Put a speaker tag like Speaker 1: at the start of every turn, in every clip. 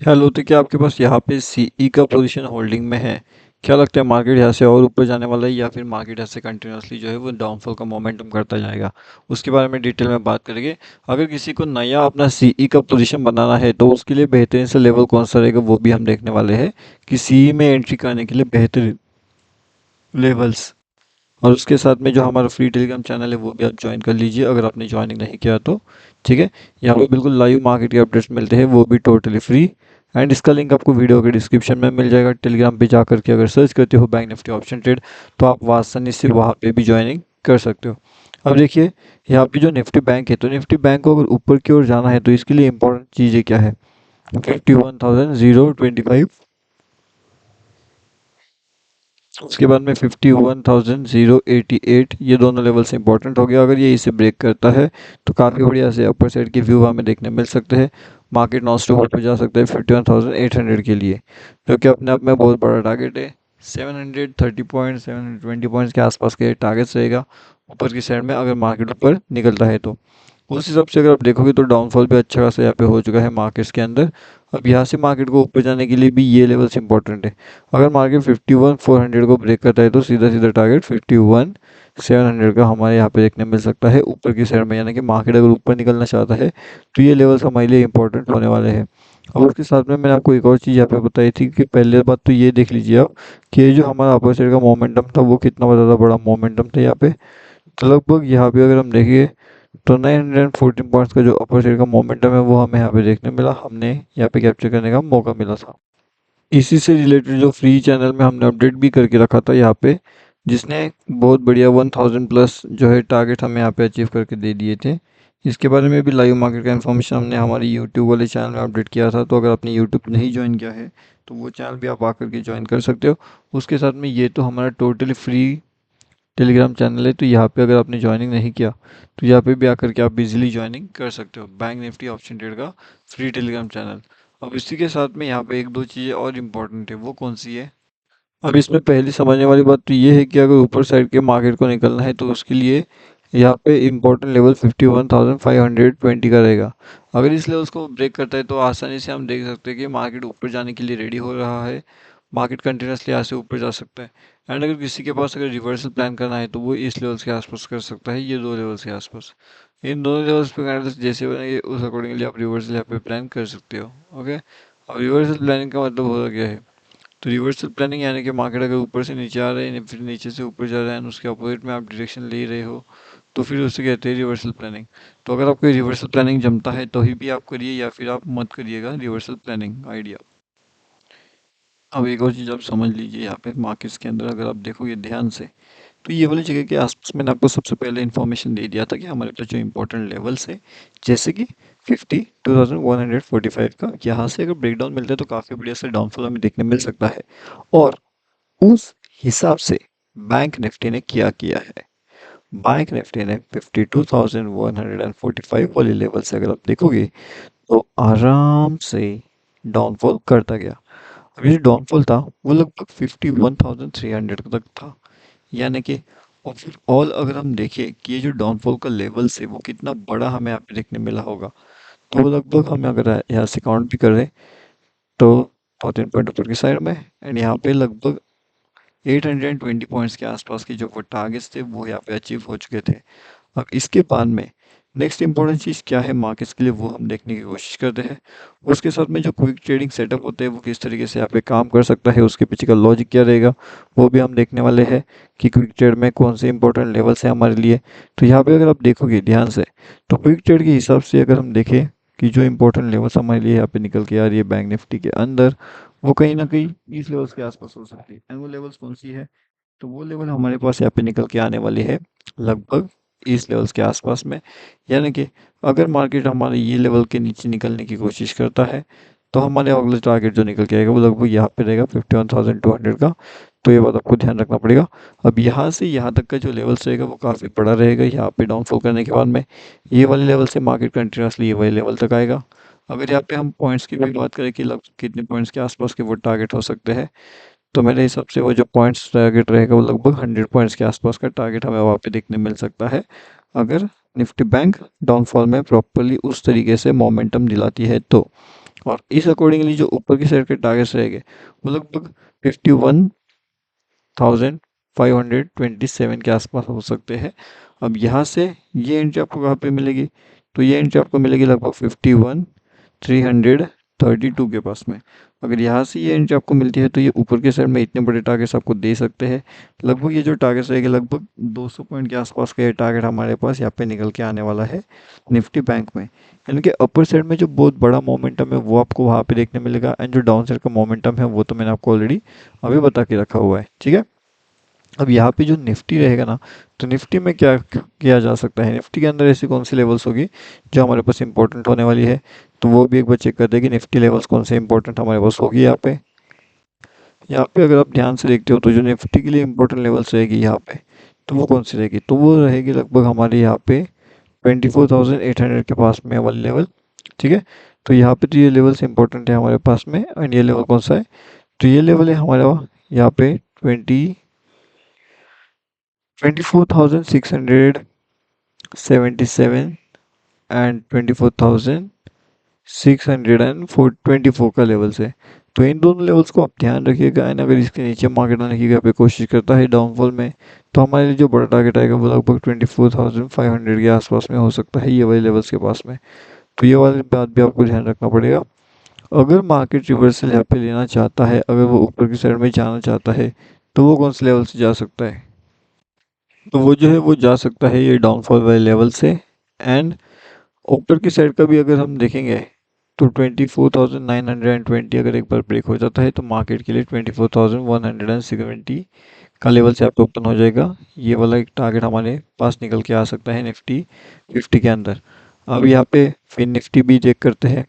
Speaker 1: Hello, तो क्या आपके पास यहाँ पे सीई का पोजीशन होल्डिंग में है? क्या लगता है मार्केट यहाँ से और ऊपर जाने वाला है या फिर मार्केट यहाँ से कंटिन्यूसली जो है वो डाउनफॉल का मोमेंटम करता जाएगा? उसके बारे में डिटेल में बात करेंगे। अगर किसी को नया अपना सीई का पोजीशन बनाना है तो उसके लिए बेहतरीन से लेवल कौन सा रहेगा वो भी हम देखने वाले हैं कि सीई में एंट्री करने के लिए बेहतरीन लेवल्स। और उसके साथ में जो हमारा फ्री टेलीग्राम चैनल है वो भी आप ज्वाइन कर लीजिए अगर आपने ज्वाइनिंग नहीं किया तो। ठीक है, यहाँ पे बिल्कुल लाइव मार्केट के अपडेट्स मिलते हैं, वो भी टोटली फ्री। एंड इसका लिंक आपको वीडियो के डिस्क्रिप्शन में मिल जाएगा। टेलीग्राम पे जाकर के अगर सर्च करते हो बैंक निफ्टी ऑप्शन ट्रेड तो आप आसानी से वहाँ पे भी ज्वाइनिंग कर सकते हो। अब देखिए, यहाँ पे जो निफ्टी बैंक है तो निफ्टी बैंक को अगर ऊपर की ओर जाना है तो इसके लिए इंपॉर्टेंट चीज़ें क्या है? 51,025, उसके बाद में 51,088, ये दोनों लेवल से इंपॉर्टेंट हो गया। अगर ये इसे ब्रेक करता है तो काफ़ी बढ़िया से अपर साइड के व्यू हमें देखने मिल सकते हैं। मार्केट नॉन स्टॉप ऊपर जा सकता है 51,800 के लिए, जो कि अपने आप में बहुत बड़ा टारगेट है। 730 पॉइंट 720 पॉइंट्स के आसपास के टारगेट रहेगा ऊपर की साइड में अगर मार्केट ऊपर निकलता है तो। उस हिसाब से अगर आप देखोगे तो डाउनफॉल भी अच्छा खासा यहाँ पे हो चुका है मार्केट्स के अंदर। अब यहाँ से मार्केट को ऊपर जाने के लिए भी ये लेवल्स इंपॉर्टेंट है। अगर मार्केट 51,400 को ब्रेक करता है तो सीधा सीधा टारगेट 51,700 का हमारे यहाँ पे देखने मिल सकता है ऊपर की साइड में, यानी कि मार्केट अगर ऊपर निकलना चाहता है तो ये लेवल्स हमारे लिए इंपॉर्टेंट होने वाले हैं। और उसके साथ में मैंने आपको एक और चीज़ यहाँ पे बताई थी कि पहले बात तो ये देख लीजिए आप कि ये जो हमारा अपर साइड का मोमेंटम था वो कितना ज़्यादा बड़ा मोमेंटम था यहाँ पे। तो लगभग यहाँ पे अगर हम देखिए तो 914 पॉइंट्स का जो अपर साइड का मोमेंटम है वो हमें यहाँ पे देखने मिला, हमने यहाँ पे कैप्चर करने का मौका मिला था। इसी से रिलेटेड जो फ्री चैनल में हमने अपडेट भी करके रखा था यहाँ पे, जिसने बहुत बढ़िया 1000 प्लस जो है टारगेट हमें यहाँ पे अचीव करके दे दिए थे। इसके बारे में भी लाइव मार्केट का इन्फॉर्मेशन हमने हमारी यूट्यूब वाले चैनल में अपडेट किया था, तो अगर आपने यूट्यूब नहीं ज्वाइन किया है तो वो चैनल भी आप आकर के ज्वाइन कर सकते हो। उसके साथ में ये तो हमारा टोटली फ्री टेलीग्राम चैनल है, तो यहाँ पे अगर आपने ज्वाइनिंग नहीं किया तो यहाँ पे भी आकर के आप इजीली ज्वाइनिंग कर सकते हो बैंक निफ्टी ऑप्शन ट्रेड का फ्री टेलीग्राम चैनल। अब इसी के साथ में यहाँ पे एक दो चीज़ें और इम्पोर्टेंट है, वो कौन सी है? अब इसमें पहली समझने वाली बात तो ये है कि अगर ऊपर साइड के मार्केट को निकलना है तो उसके लिए यहाँ पे इम्पोर्टेंट लेवल 51,520 का रहेगा। अगर इस लेवल्स को ब्रेक करता है तो आसानी से हम देख सकते हैं कि मार्केट ऊपर जाने के लिए रेडी हो रहा है। मार्केट कंटिन्यूसली यहाँ से ऊपर जा सकता है। एंड अगर किसी के पास अगर रिवर्सल प्लान करना है तो वो इस लेवल्स के आसपास कर सकता है, ये दो लेवल्स के आसपास। इन दोनों लेवल्स पे करना जैसे बनेंगे उस अकॉर्डिंगली आप रिवर्सल यहाँ पे प्लान कर सकते हो। ओके, अब रिवर्सल प्लानिंग का मतलब होता क्या है? तो रिवर्सल प्लानिंग यानी कि मार्केट अगर ऊपर से नीचे आ रहा है फिर नीचे से ऊपर जा रहा है उसके अपोजिट में आप डायरेक्शन ले रहे हो तो फिर उसे कहते हैं रिवर्सल प्लानिंग। तो अगर आपको रिवर्सल प्लानिंग जमता है तो ही भी आप करिए या फिर आप मत करिएगा रिवर्सल प्लानिंग आइडिया। अब एक और चीज़ आप समझ लीजिए, यहाँ पे मार्केट्स के अंदर अगर आप देखोगे ध्यान से तो ये वाली जगह के आसपास मैंने आपको सबसे पहले इन्फॉर्मेशन दे दिया था कि हमारे पास जो इंपॉर्टेंट लेवल्स है जैसे कि 52,145 का, यहाँ से अगर ब्रेकडाउन मिलता है तो काफ़ी बढ़िया से डाउनफॉल हमें देखने मिल सकता है। और उस हिसाब से बैंक निफ्टी ने क्या किया है? बैंक निफ्टी ने 52,145 वाले लेवल से अगर आप देखोगे तो आराम से डाउनफॉल करता गया। अब ये जो डाउनफॉल था वो लगभग 51,300 तक था, यानी कि और फिर ऑल अगर हम देखें कि ये जो डाउनफॉल का लेवल है वो कितना बड़ा हमें यहाँ पे देखने मिला होगा, तो वो लगभग हमें अगर यहाँ से काउंट भी कर रहे तो 14 पॉइंट ऊपर की साइड में एंड यहाँ पे लगभग 820 पॉइंट्स के आसपास के जो वो टारगेट्स थे वो यहाँ पे अचीव हो चुके थे। अब इसके बाद में नेक्स्ट इंपॉर्टेंट चीज़ क्या है मार्केट्स के लिए वो हम देखने की कोशिश करते हैं। उसके साथ में जो क्विक ट्रेडिंग सेटअप होते हैं वो किस तरीके से यहाँ पे काम कर सकता है, उसके पीछे का लॉजिक क्या रहेगा वो भी हम देखने वाले हैं कि क्विक ट्रेड में कौन से इंपॉर्टेंट लेवल्स हैं हमारे लिए। तो यहाँ पे अगर आप देखोगे ध्यान से तो क्विक ट्रेड के हिसाब से अगर हम देखें कि जो इंपॉर्टेंट लेवल्स हमारे लिए यहाँ पे निकल के आ रही है बैंक निफ्टी के अंदर, वो कहीं ना कहीं इस लेवल्स के आसपास हो सकती है। एंड वो लेवल्स कौन सी है? तो वो लेवल हमारे पास यहाँ पे निकल के आने वाली है लगभग इस लेवल्स के आसपास में। यानी कि अगर मार्केट हमारे ये लेवल के नीचे निकलने की कोशिश करता है तो हमारे अगले टारगेट जो निकल के आएगा वो लगभग यहाँ पे रहेगा 51,200 का। तो ये बात आपको ध्यान रखना पड़ेगा। अब यहाँ से यहाँ तक का जो लेवल्स रहेगा वो काफ़ी बड़ा रहेगा। यहाँ पे डाउनफॉल करने के बाद में ये वाले लेवल से मार्केट कंटिन्यूसली ये वाले लेवल तक आएगा। अगर यहाँ पे हम पॉइंट्स की भी बात करें कि लगभग कितने पॉइंट्स के आसपास के वो टारगेट हो सकते हैं, तो मेरे हिसाब से वो जो पॉइंट्स टारगेट रहेगा वो लगभग 100 पॉइंट्स के आसपास का टारगेट हमें वहाँ पे देखने मिल सकता है अगर निफ्टी बैंक डाउनफॉल में प्रॉपरली उस तरीके से मोमेंटम दिलाती है तो। और इस अकॉर्डिंगली जो ऊपर की साइड के टारगेट्स रहेंगे वो लगभग 51,527 के आसपास हो सकते हैं। अब यहाँ से ये एंट्री आपको कहाँ पे मिलेगी, तो ये एंट्री आपको मिलेगी लगभग 51,332 के पास में। अगर यहाँ से ये एंट्री आपको मिलती है तो ये ऊपर के साइड में इतने बड़े टारगेट्स आपको दे सकते हैं। लगभग ये जो टारगेट्स रहेंगे लगभग 200 पॉइंट के आसपास का ये टारगेट हमारे पास यहाँ पे निकल के आने वाला है निफ्टी बैंक में। यानी कि अपर साइड में जो बहुत बड़ा मोमेंटम है वो आपको वहाँ पे देखने मिलेगा, एंड जो डाउन साइड का मोमेंटम है वो तो मैंने आपको ऑलरेडी अभी बता के रखा हुआ है, ठीक है। अब यहाँ पे जो निफ्टी रहेगा ना, तो निफ्टी में क्या किया जा सकता है, निफ्टी के अंदर ऐसी कौन सी लेवल्स होगी जो हमारे पास इंपॉर्टेंट होने वाली है, तो वो भी एक बार चेक करते हैं कि निफ्टी लेवल्स कौन से इंपॉर्टेंट हमारे पास होगी। यहाँ पे अगर आप ध्यान से देखते हो तो जो निफ्टी के लिए इंपॉर्टेंट लेवल्स रहेगी यहाँ पे, तो वो कौन सी रहेगी, तो वो रहेगी लगभग हमारे यहाँ पे 24,800 के पास में वाली लेवल, ठीक है। तो यहाँ पे तो ये लेवल्स इंपॉर्टेंट है हमारे पास में, एंड ये लेवल कौन सा है, तो ये लेवल है हमारा यहाँ पे 24,677 एंड 24,624 का लेवल्स है। तो इन दोनों लेवल्स को आप ध्यान रखिएगा, एंड अगर इसके नीचे मार्केट आने की पे कोशिश करता है डाउनफॉल में, तो हमारे लिए जो बड़ा टारगेट आएगा वो लगभग 24,500 के आसपास में हो सकता है, ये वाले लेवल्स के पास में। तो ये वाली बात भी आपको ध्यान रखना पड़ेगा। अगर मार्केट रिवर्सल यहाँ पे लेना चाहता है, अगर वो ऊपर की साइड में जाना चाहता है, तो वो कौन से लेवल से जा सकता है, तो वो जो है वो जा सकता है ये डाउनफॉल वाले लेवल से। एंड ऊपर की साइड का भी अगर हम देखेंगे तो 24,920 अगर एक बार ब्रेक हो जाता है तो मार्केट के लिए 24,170 का लेवल से आपको ओपन हो जाएगा। ये वाला एक टारगेट हमारे पास निकल के आ सकता है निफ्टी 50 के अंदर। अब यहाँ पे फिन निफ्टी भी चेक करते हैं।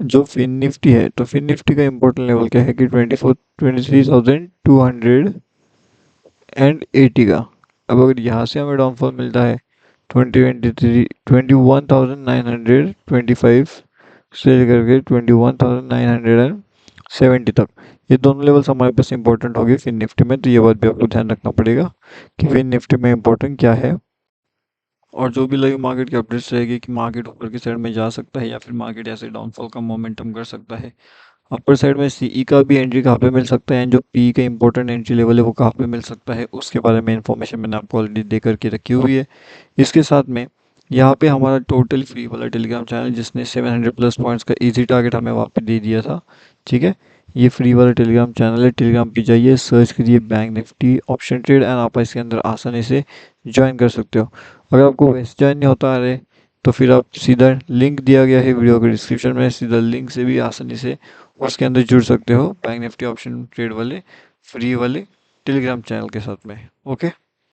Speaker 1: जो फिन निफ्टी है, तो फिन निफ्टी का इम्पोर्टेंट लेवल क्या है कि 23,280 का। अब अगर यहाँ से हमें डाउनफॉल मिलता है 21,925 से लेकर के 21,970 तक, ये दोनों लेवल्स हमारे पास इंपॉर्टेंट होगी फिन निफ्टी में। तो ये बात भी आपको ध्यान रखना पड़ेगा कि फिन निफ्टी में इंपॉर्टेंट क्या है। और जो भी लाइव मार्केट की अपडेट्स रहेगी कि मार्केट ऊपर की साइड में जा सकता है या फिर मार्केट ऐसे डाउनफॉल का मोमेंटम कर सकता है, अपर साइड में सीई का भी एंट्री कहाँ पे मिल सकता है, एंड जो पी का इंपॉर्टेंट एंट्री लेवल है वो कहाँ पे मिल सकता है, उसके बारे में इन्फॉर्मेशन मैंने आपको ऑलरेडी दे करके रखी हुई है। इसके साथ में यहाँ पे हमारा टोटल फ्री वाला टेलीग्राम चैनल जिसने 700 प्लस पॉइंट्स का इजी टारगेट हमें वहाँ पे दे दिया था, ठीक है। ये फ्री वाला टेलीग्राम चैनल है, टेलीग्राम पे जाइए, सर्च करिए bank Nifty option trade, and आप इसके अंदर आसानी से ज्वाइन कर सकते हो। अगर आपको वैसे ज्वाइन नहीं होता है तो फिर आप सीधा लिंक दिया गया है वीडियो के डिस्क्रिप्शन में, सीधा लिंक से भी आसानी से उसके अंदर जुड़ सकते हो बैंक निफ्टी ऑप्शन ट्रेड वाले फ्री वाले टेलीग्राम चैनल के साथ में। ओके।